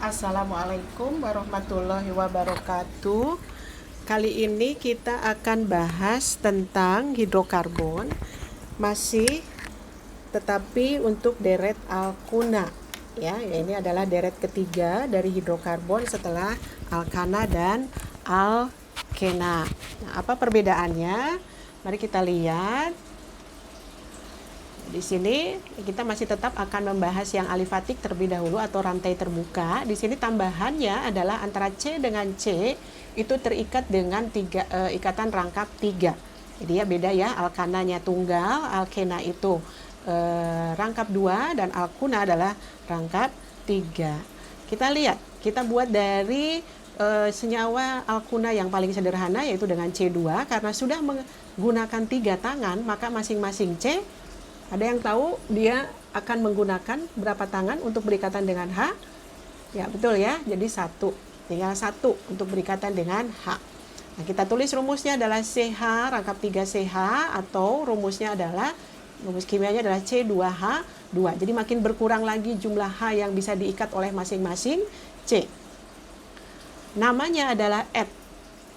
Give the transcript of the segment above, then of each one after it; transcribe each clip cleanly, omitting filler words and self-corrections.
Assalamualaikum warahmatullahi wabarakatuh. Kali ini kita akan bahas tentang hidrokarbon, masih tetapi untuk deret alkuna. Ya, ini adalah deret ketiga dari hidrokarbon setelah alkana dan alkena. Nah, apa perbedaannya? Mari kita lihat. Di sini kita masih tetap akan membahas yang alifatik terlebih dahulu atau rantai terbuka. Di sini tambahannya adalah antara C dengan C itu terikat dengan ikatan rangkap 3. Jadi ya beda ya, alkananya tunggal, alkena itu rangkap 2 dan alkuna adalah rangkap 3. Kita lihat, kita buat dari senyawa alkuna yang paling sederhana yaitu dengan C2. Karena sudah menggunakan 3 tangan, maka masing-masing C, ada yang tahu dia akan menggunakan berapa tangan untuk berikatan dengan H? Ya, betul ya. Jadi 1. Tinggal 1 untuk berikatan dengan H. Nah, kita tulis rumusnya adalah CH rangkap 3CH atau rumus kimianya adalah C2H2. Jadi makin berkurang lagi jumlah H yang bisa diikat oleh masing-masing C. Namanya adalah eth.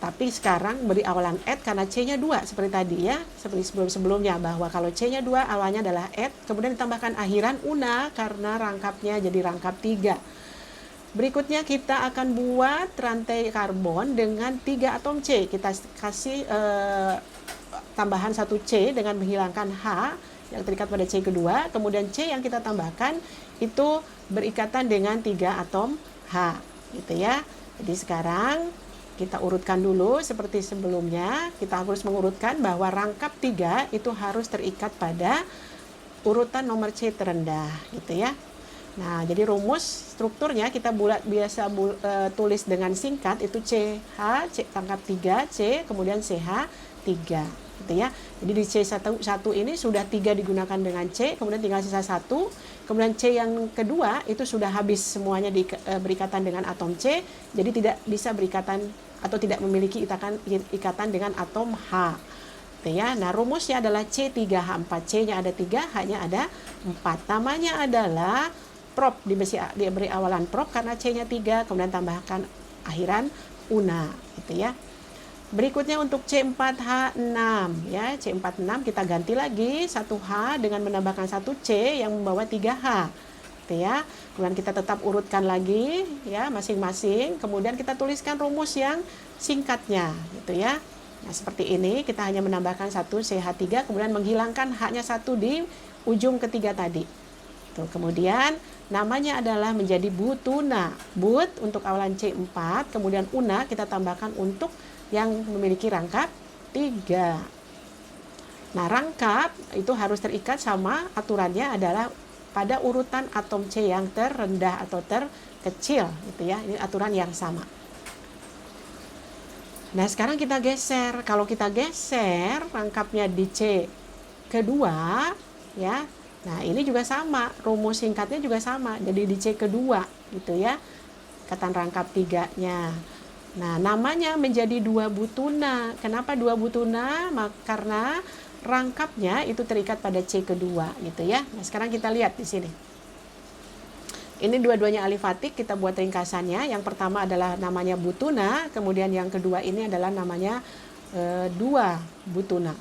Tapi sekarang beri awalan eth karena C-nya 2 seperti tadi ya, seperti sebelumnya bahwa kalau C-nya 2 awalnya adalah eth, kemudian ditambahkan akhiran una karena rangkapnya jadi rangkap 3. Berikutnya kita akan buat rantai karbon dengan 3 atom C. Kita kasih tambahan 1 C dengan menghilangkan H yang terikat pada C kedua, kemudian C yang kita tambahkan itu berikatan dengan 3 atom H gitu ya. Jadi sekarang kita urutkan dulu seperti sebelumnya. Kita harus mengurutkan bahwa rangkap 3 itu harus terikat pada urutan nomor C terendah gitu ya. Nah, jadi rumus strukturnya kita tulis dengan singkat itu CH, C rangkap 3, C, kemudian CH 3 gitu ya. Jadi di C1 ini sudah 3 digunakan dengan C, kemudian tinggal sisa 1. Kemudian C yang kedua itu sudah habis semuanya berikatan dengan atom C, jadi tidak bisa berikatan atau tidak memiliki ikatan dengan atom H. Ya, nah rumusnya adalah C3H4. C-nya ada 3, H-nya ada 4. Namanya adalah prop, diberi awalan prop karena C-nya 3, kemudian tambahkan akhiran una gitu ya. Berikutnya untuk C4H6 ya, C4H6 kita ganti lagi 1H dengan menambahkan 1C yang membawa 3H. Gitu ya. Kemudian kita tetap urutkan lagi ya masing-masing, kemudian kita tuliskan rumus yang singkatnya gitu ya. Nah, seperti ini kita hanya menambahkan 1 CH3 kemudian menghilangkan H-nya 1 di ujung ketiga tadi. Tuh, kemudian namanya adalah menjadi butuna. But untuk awalan C4, kemudian una kita tambahkan untuk yang memiliki rangkap 3. Nah, rangkap itu harus terikat sama aturannya adalah pada urutan atom C yang terendah atau terkecil gitu ya. Ini aturan yang sama. Nah, sekarang kita geser. Kalau kita geser rangkapnya di C kedua ya. Nah, ini juga sama. Rumus singkatnya juga sama. Jadi di C kedua gitu ya. Ikatan rangkap 3-nya. Nah, namanya menjadi 2 butuna. Kenapa 2 butuna? Karena rangkapnya itu terikat pada C kedua gitu ya. Nah, sekarang kita lihat di sini. Ini dua-duanya alifatik, kita buat ringkasannya. Yang pertama adalah namanya butuna, kemudian yang kedua ini adalah namanya 2 butuna.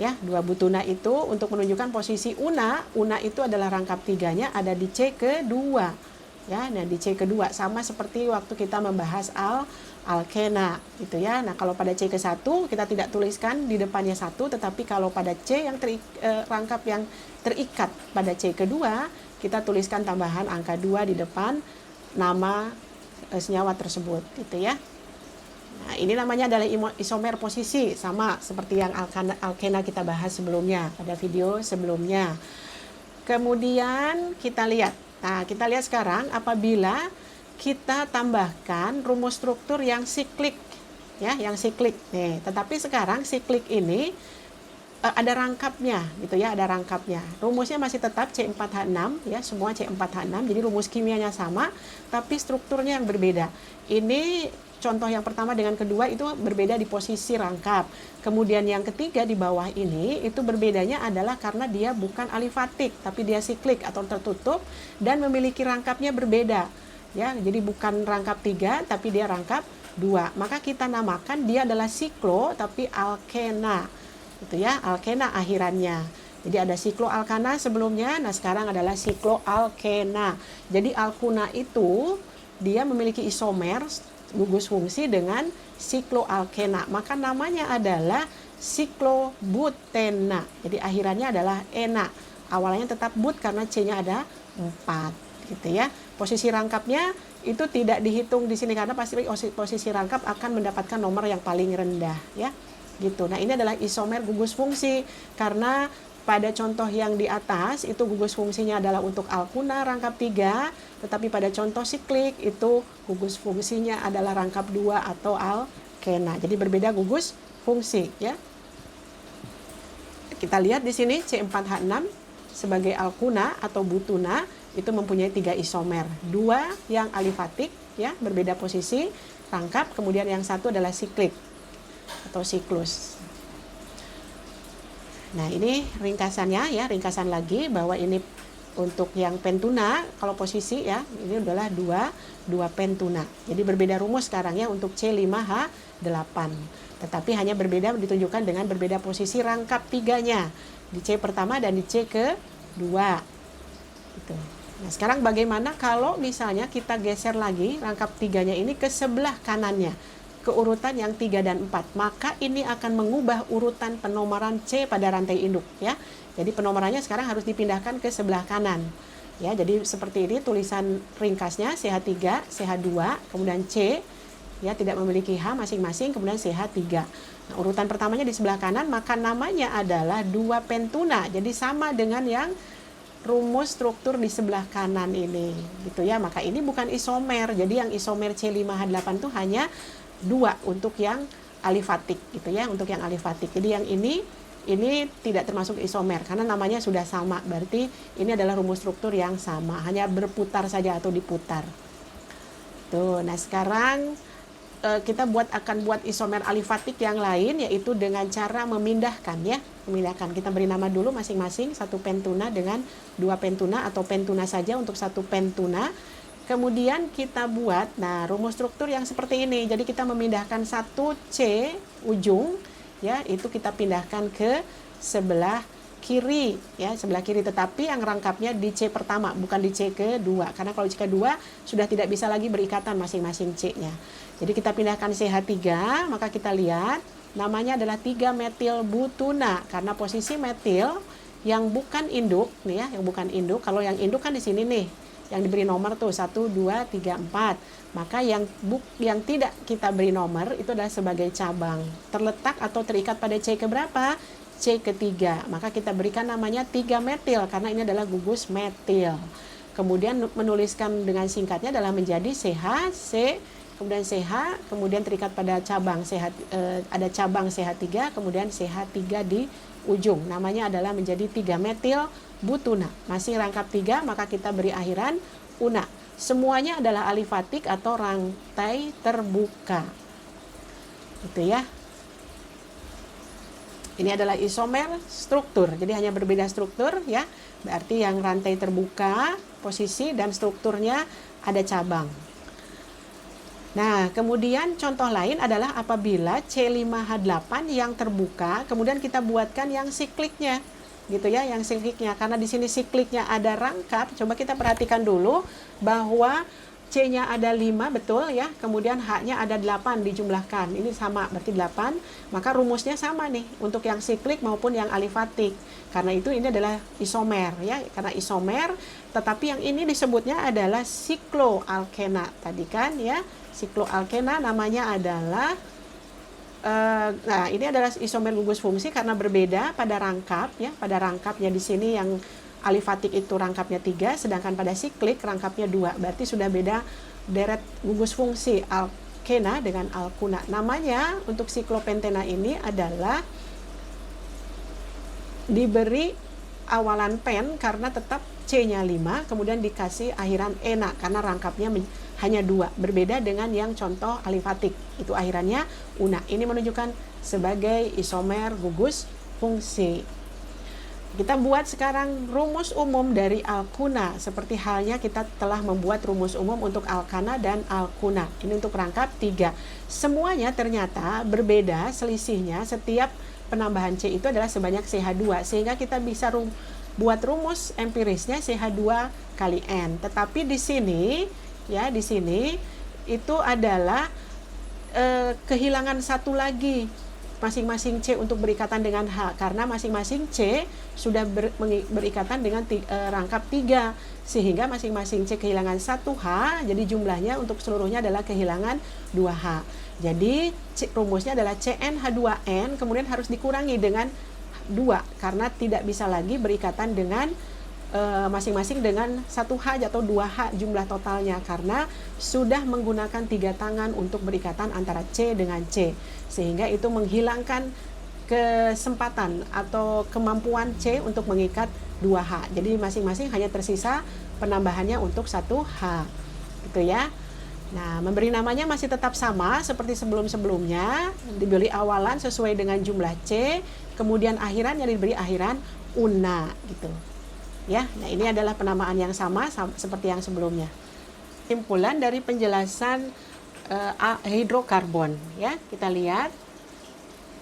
Ya, 2 butuna itu untuk menunjukkan posisi una. Una itu adalah rangkap 3-nya ada di C kedua. Ya, nah di C kedua sama seperti waktu kita membahas alkena gitu ya. Nah, kalau pada C ke-1 kita tidak tuliskan di depannya 1, tetapi kalau pada C yang rangkap yang terikat pada C kedua, kita tuliskan tambahan angka 2 di depan nama senyawa tersebut gitu ya. Nah, ini namanya adalah isomer posisi, sama seperti yang alkena kita bahas sebelumnya pada video sebelumnya. Kemudian kita lihat. Nah, kita lihat sekarang apabila kita tambahkan rumus struktur yang siklik ya, yang siklik nih. Tetapi sekarang siklik ini ada rangkapnya gitu ya, ada rangkapnya. Rumusnya masih tetap C4H6 ya, semua C4H6. Jadi rumus kimianya sama tapi strukturnya yang berbeda. Ini contoh yang pertama dengan kedua itu berbeda di posisi rangkap. Kemudian yang ketiga di bawah ini itu berbedanya adalah karena dia bukan alifatik tapi dia siklik atau tertutup dan memiliki rangkapnya berbeda. ya. Jadi bukan rangkap 3 tapi dia rangkap 2. Maka kita namakan dia adalah siklo tapi alkena. Gitu ya, alkena akhirannya. Jadi ada sikloalkana sebelumnya, nah sekarang adalah sikloalkena. Jadi alkuna itu dia memiliki isomer gugus fungsi dengan sikloalkena. Maka namanya adalah siklobutena. Jadi akhirannya adalah ena. Awalnya tetap but karena C-nya ada 4 gitu ya. Posisi rangkapnya itu tidak dihitung di sini karena pasti posisi rangkap akan mendapatkan nomor yang paling rendah ya. Gitu. Nah, ini adalah isomer gugus fungsi karena pada contoh yang di atas itu gugus fungsinya adalah untuk alkuna rangkap 3, tetapi pada contoh siklik itu gugus fungsinya adalah rangkap 2 atau alkena. Jadi berbeda gugus fungsi ya. Kita lihat di sini C4H6 sebagai alkuna atau butuna itu mempunyai 3 isomer. 2 yang alifatik ya, berbeda posisi rangkap, kemudian yang satu adalah siklik atau siklus. Nah, ini ringkasannya ya, ringkasan lagi bahwa ini untuk yang pentuna kalau posisi ya, ini adalah 2 pentuna. Jadi berbeda rumus sekarang ya untuk C5H8. Tetapi hanya berbeda ditunjukkan dengan berbeda posisi rangkap 3-nya. Di C pertama dan di C kedua. Gitu. Nah, sekarang bagaimana kalau misalnya kita geser lagi rangkap 3-nya ini ke sebelah kanannya, ke urutan yang 3 dan 4. Maka ini akan mengubah urutan penomoran C pada rantai induk ya. Jadi penomorannya sekarang harus dipindahkan ke sebelah kanan. Ya, jadi seperti ini tulisan ringkasnya CH3, CH2, kemudian C ya tidak memiliki H masing-masing, kemudian CH3. Nah, urutan pertamanya di sebelah kanan, maka namanya adalah 2 pentuna. Jadi sama dengan yang rumus struktur di sebelah kanan ini, gitu ya. Maka ini bukan isomer. Jadi yang isomer C5H8 itu hanya 2 untuk yang alifatik, gitu ya, untuk yang alifatik. Jadi yang ini tidak termasuk isomer karena namanya sudah sama. Berarti ini adalah rumus struktur yang sama, hanya berputar saja atau diputar. Tuh, nah sekarang kita akan buat isomer alifatik yang lain, yaitu dengan cara memindahkan ya, memindahkan. Kita beri nama dulu masing-masing, 1 pentuna dengan 2 pentuna atau pentuna saja untuk 1 pentuna. Kemudian kita buat, nah rumus struktur yang seperti ini. Jadi kita memindahkan 1 C ujung ya, itu kita pindahkan ke sebelah kiri ya, sebelah kiri, tetapi yang rangkapnya di C pertama bukan di C kedua, karena kalau C kedua sudah tidak bisa lagi berikatan masing-masing C-nya. Jadi kita pindahkan CH3, maka kita lihat namanya adalah 3 metil butuna karena posisi metil yang bukan induk nih ya, yang bukan induk. Kalau yang induk kan di sini nih, yang diberi nomor tuh 1, 2, 3, 4. Maka yang tidak kita beri nomor itu adalah sebagai cabang, terletak atau terikat pada C keberapa? C ketiga. Maka kita berikan namanya 3 metil karena ini adalah gugus metil. Kemudian menuliskan dengan singkatnya adalah menjadi CH, C, kemudian CH, kemudian terikat pada cabang CH, ada cabang CH3, kemudian CH3 di ujung. Namanya adalah menjadi 3 metil butuna. Masih rangkap 3, maka kita beri akhiran una. Semuanya adalah alifatik atau rantai terbuka. Gitu ya. Ini adalah isomer struktur. Jadi hanya berbeda struktur ya. Berarti yang rantai terbuka, posisi dan strukturnya ada cabang. Nah, kemudian contoh lain adalah apabila C5H8 yang terbuka, kemudian kita buatkan yang sikliknya. Gitu ya, yang sikliknya. Karena di sini sikliknya ada rangkap. Coba kita perhatikan dulu bahwa C-nya ada 5, betul ya. Kemudian H-nya ada 8 dijumlahkan. Ini sama, berarti 8. Maka rumusnya sama nih untuk yang siklik maupun yang alifatik. Karena itu ini adalah isomer ya. Karena isomer, tetapi yang ini disebutnya adalah sikloalkena tadi kan ya. Sikloalkena namanya adalah nah, ini adalah isomer gugus fungsi karena berbeda pada rangkap ya. Pada rangkapnya di sini yang alifatik itu rangkapnya 3, sedangkan pada siklik rangkapnya 2. Berarti sudah beda deret gugus fungsi alkena dengan alkuna. Namanya untuk siklopentena ini adalah diberi awalan pen karena tetap C-nya 5, kemudian dikasih akhiran ena karena rangkapnya hanya 2. Berbeda dengan yang contoh alifatik, itu akhirannya una. Ini menunjukkan sebagai isomer gugus fungsi. Kita buat sekarang rumus umum dari alkuna, seperti halnya kita telah membuat rumus umum untuk alkana dan alkuna. Ini untuk rangkap 3. Semuanya ternyata berbeda selisihnya, setiap penambahan C itu adalah sebanyak CH2, sehingga kita bisa buat rumus empirisnya CH2 kali N. Tetapi di sini, ya di sini itu adalah kehilangan satu lagi masing-masing C untuk berikatan dengan H, karena masing-masing C sudah berikatan dengan rangkap 3, sehingga masing-masing C kehilangan 1H, jadi jumlahnya untuk seluruhnya adalah kehilangan 2H. Jadi rumusnya adalah CnH2n kemudian harus dikurangi dengan 2, karena tidak bisa lagi berikatan dengan masing-masing dengan 1H atau 2H jumlah totalnya, karena sudah menggunakan 3 tangan untuk berikatan antara C dengan C, sehingga itu menghilangkan kesempatan atau kemampuan C untuk mengikat 2H. Jadi masing-masing hanya tersisa penambahannya untuk 1H gitu ya. Nah, memberi namanya masih tetap sama seperti sebelum-sebelumnya, diberi awalan sesuai dengan jumlah C, kemudian akhirannya diberi akhiran una gitu. Ya, nah ini adalah penamaan yang sama seperti yang sebelumnya. Kesimpulan dari penjelasan hidrokarbon, ya kita lihat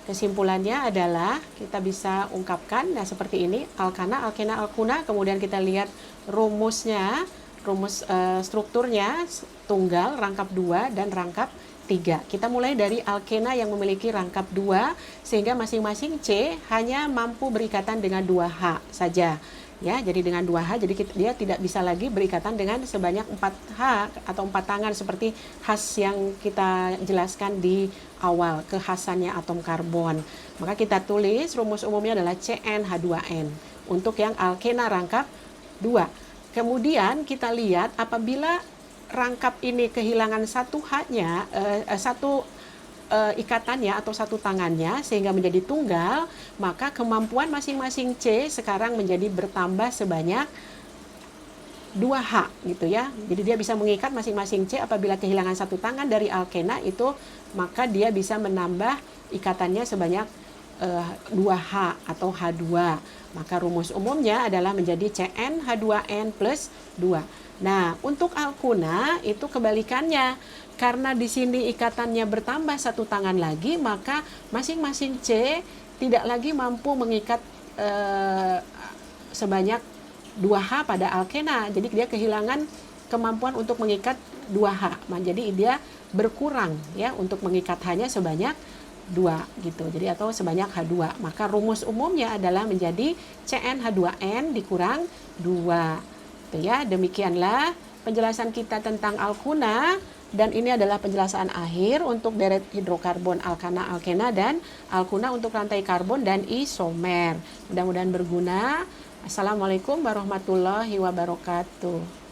kesimpulannya adalah kita bisa ungkapkan, nah seperti ini, alkana, alkena, alkuna. Kemudian kita lihat rumusnya, rumus strukturnya tunggal, rangkap 2 dan rangkap 3. Kita mulai dari alkena yang memiliki rangkap 2, sehingga masing-masing C hanya mampu berikatan dengan 2H saja. Ya, jadi dengan 2H, jadi dia tidak bisa lagi berikatan dengan sebanyak 4H atau 4 tangan seperti khas yang kita jelaskan di awal, kekhasannya atom karbon. Maka kita tulis rumus umumnya adalah CnH2n untuk yang alkena rangkap 2. Kemudian kita lihat apabila rangkap ini kehilangan 1H-nya, ikatannya atau 1 tangannya sehingga menjadi tunggal, maka kemampuan masing-masing C sekarang menjadi bertambah sebanyak 2H gitu ya. Jadi dia bisa mengikat masing-masing C apabila kehilangan 1 tangan dari alkena itu, maka dia bisa menambah ikatannya sebanyak 2H atau H2. Maka rumus umumnya adalah menjadi CnH2n plus 2. Nah, untuk alkuna itu kebalikannya. Karena di sini ikatannya bertambah 1 tangan lagi, maka masing-masing C tidak lagi mampu mengikat sebanyak 2H pada alkena. Jadi dia kehilangan kemampuan untuk mengikat 2H. Jadi dia berkurang ya untuk mengikat hanya sebanyak 2 gitu. Jadi atau sebanyak H2. Maka rumus umumnya adalah menjadi CnH2n dikurang 2. Itu ya, demikianlah penjelasan kita tentang alkuna. Dan ini adalah penjelasan akhir untuk deret hidrokarbon alkana, alkena, dan alkuna untuk rantai karbon dan isomer. Mudah-mudahan berguna. Assalamualaikum warahmatullahi wabarakatuh.